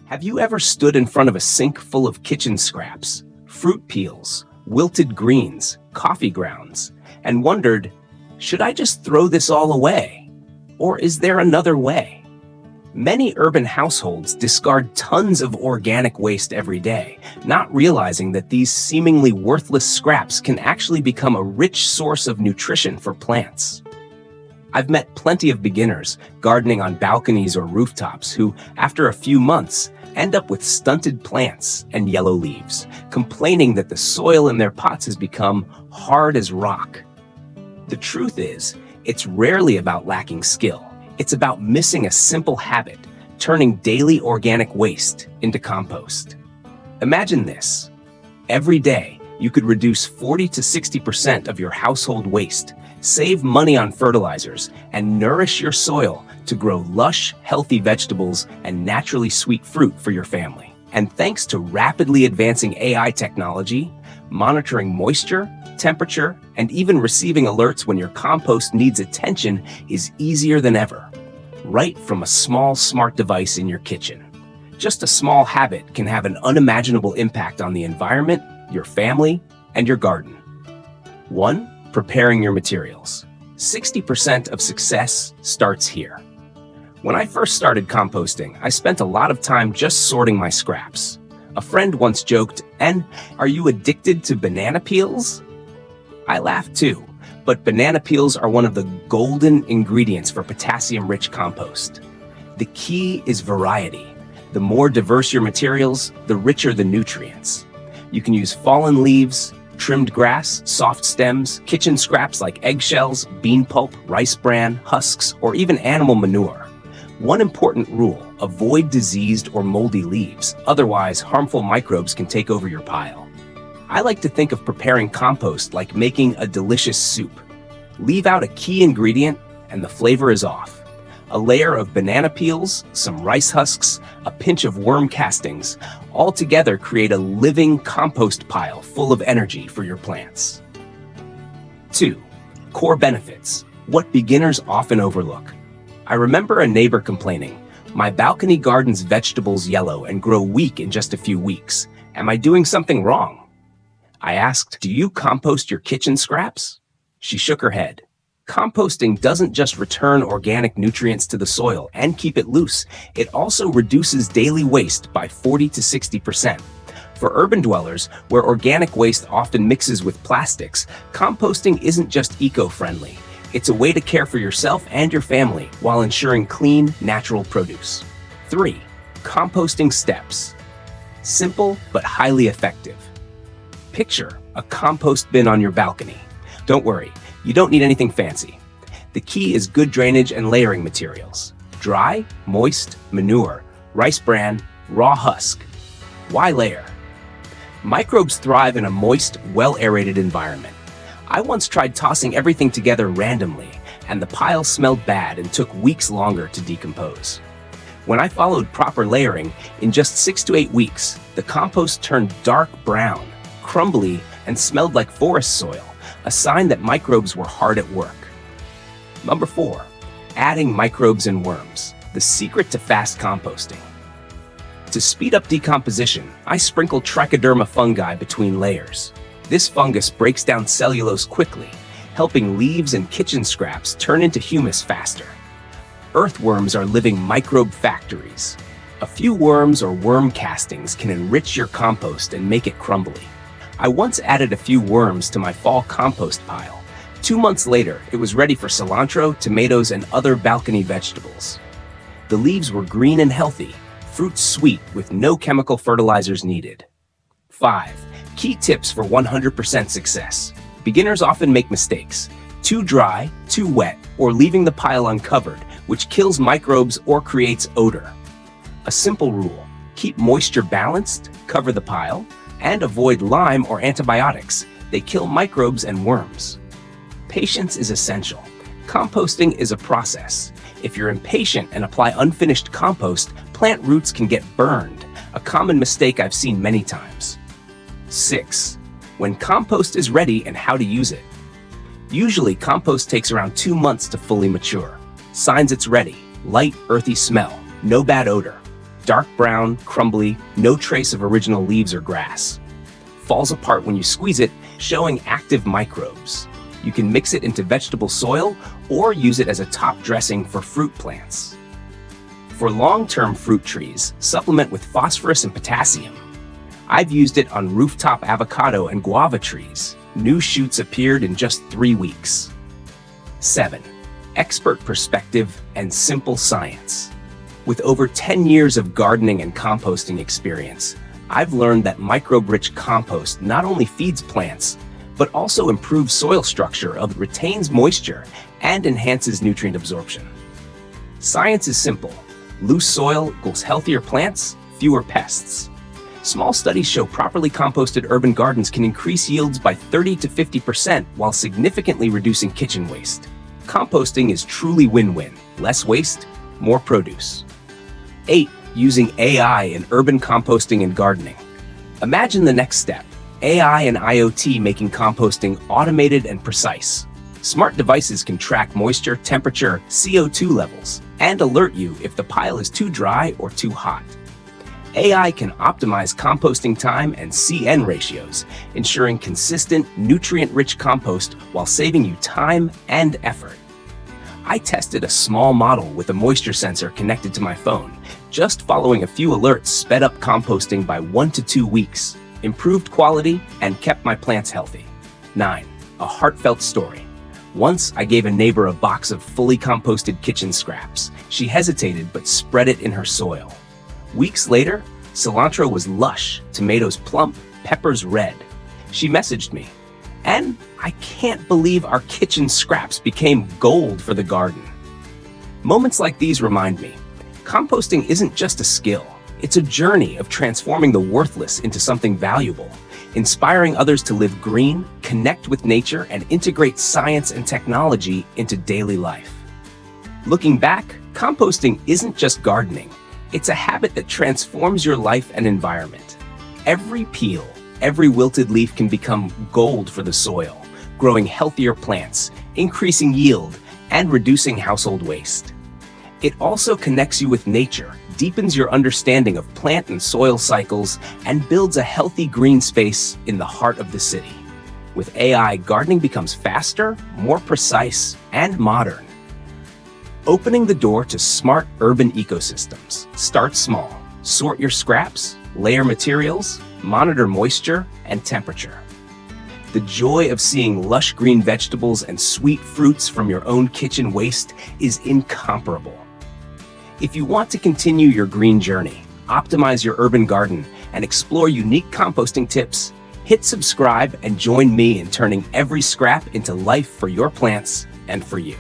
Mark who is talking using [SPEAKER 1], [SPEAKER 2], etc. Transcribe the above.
[SPEAKER 1] Have you ever stood in front of a sink full of kitchen scraps, fruit peels, wilted greens, coffee grounds, and wondered, should I just throw this all away? Or is there another way? Many urban households discard tons of organic waste every day, not realizing that these seemingly worthless scraps can actually become a rich source of nutrition for plants. I've met plenty of beginners gardening on balconies or rooftops who, after a few months, end up with stunted plants and yellow leaves, complaining that the soil in their pots has become hard as rock. The truth is, it's rarely about lacking skill. It's about missing a simple habit, turning daily organic waste into compost. Imagine this. Every day, you could reduce 40 to 60% of your household waste, save money on fertilizers, and nourish your soil to grow lush, healthy vegetables and naturally sweet fruit for your family. And thanks to rapidly advancing AI technology, monitoring moisture, temperature, and even receiving alerts when your compost needs attention is easier than ever, right from a small smart device in your kitchen. Just a small habit can have an unimaginable impact on the environment, your family, and your garden. 1. Preparing your materials. 60% of success starts here. When I first started composting, I spent a lot of time just sorting my scraps. A friend once joked, "And are you addicted to banana peels?" I laughed too, but banana peels are one of the golden ingredients for potassium-rich compost. The key is variety. The more diverse your materials, the richer the nutrients. You can use fallen leaves, trimmed grass, soft stems, kitchen scraps like eggshells, bean pulp, rice bran, husks, or even animal manure. One important rule: avoid diseased or moldy leaves, otherwise harmful microbes can take over your pile. I like to think of preparing compost like making a delicious soup. Leave out a key ingredient and the flavor is off. A layer of banana peels, some rice husks, a pinch of worm castings, all together create a living compost pile full of energy for your plants. 2. Core benefits: what beginners often overlook. I remember a neighbor complaining, "My balcony garden's vegetables yellow and grow weak in just a few weeks. Am I doing something wrong?" I asked, "Do you compost your kitchen scraps?" She shook her head. Composting doesn't just return organic nutrients to the soil and keep it loose, it also reduces daily waste by 40 to 60%. For urban dwellers, where organic waste often mixes with plastics, composting isn't just eco-friendly. It's a way to care for yourself and your family while ensuring clean, natural produce. 3. Composting steps. Simple but highly effective. Picture a compost bin on your balcony. Don't worry, you don't need anything fancy. The key is good drainage and layering materials. Dry, moist, manure, rice bran, raw husk. Why layer? Microbes thrive in a moist, well-aerated environment. I once tried tossing everything together randomly, and the pile smelled bad and took weeks longer to decompose. When I followed proper layering, in just 6 to 8 weeks, the compost turned dark brown, crumbly, and smelled like forest soil, a sign that microbes were hard at work. Number 4. Adding microbes and worms, the secret to fast composting. To speed up decomposition, I sprinkle trichoderma fungi between layers. This fungus breaks down cellulose quickly, helping leaves and kitchen scraps turn into humus faster. Earthworms are living microbe factories. A few worms or worm castings can enrich your compost and make it crumbly. I once added a few worms to my fall compost pile. 2 months later, it was ready for cilantro, tomatoes, and other balcony vegetables. The leaves were green and healthy, fruit sweet with no chemical fertilizers needed. 5. Key tips for 100% success. Beginners often make mistakes: too dry, too wet, or leaving the pile uncovered, which kills microbes or creates odor. A simple rule: keep moisture balanced, cover the pile, and avoid lime or antibiotics. They kill microbes and worms. Patience is essential. Composting is a process. If you're impatient and apply unfinished compost, plant roots can get burned, a common mistake I've seen many times. 6. When compost is ready and how to use it. Usually, compost takes around 2 months to fully mature. Signs it's ready: light, earthy smell, no bad odor. dark brown, crumbly, no trace of original leaves or grass. Falls apart when you squeeze it, showing active microbes. You can mix it into vegetable soil or use it as a top dressing for fruit plants. For long-term fruit trees, supplement with phosphorus and potassium. I've used it on rooftop avocado and guava trees. New shoots appeared in just 3 weeks. 7. Expert perspective and simple science. With over 10 years of gardening and composting experience, I've learned that microbe-rich compost not only feeds plants, but also improves soil structure, retains moisture, and enhances nutrient absorption. Science is simple. Loose soil equals healthier plants, fewer pests. Small studies show properly composted urban gardens can increase yields by 30 to 50% while significantly reducing kitchen waste. Composting is truly win-win. Less waste, more produce. 8. Using AI in urban composting and gardening. Imagine the next step. AI and IoT making composting automated and precise. Smart devices can track moisture, temperature, CO2 levels, and alert you if the pile is too dry or too hot. AI can optimize composting time and CN ratios, ensuring consistent, nutrient-rich compost while saving you time and effort. I tested a small model with a moisture sensor connected to my phone. Just following a few alerts sped up composting by 1 to 2 weeks, improved quality, and kept my plants healthy. 9. A heartfelt story. Once I gave a neighbor a box of fully composted kitchen scraps. She hesitated but spread it in her soil. Weeks later, cilantro was lush, tomatoes plump, peppers red. She messaged me, and I can't believe our kitchen scraps became gold for the garden. Moments like these remind me, composting isn't just a skill. It's a journey of transforming the worthless into something valuable, inspiring others to live green, connect with nature, and integrate science and technology into daily life. Looking back, composting isn't just gardening. It's a habit that transforms your life and environment. Every peel, every wilted leaf can become gold for the soil, growing healthier plants, increasing yield, and reducing household waste. It also connects you with nature, deepens your understanding of plant and soil cycles, and builds a healthy green space in the heart of the city. With AI, gardening becomes faster, more precise, and modern. Opening the door to smart urban ecosystems. Start small. Sort your scraps, layer materials, monitor moisture and temperature. The joy of seeing lush green vegetables and sweet fruits from your own kitchen waste is incomparable. If you want to continue your green journey, optimize your urban garden, and explore unique composting tips, hit subscribe and join me in turning every scrap into life for your plants and for you.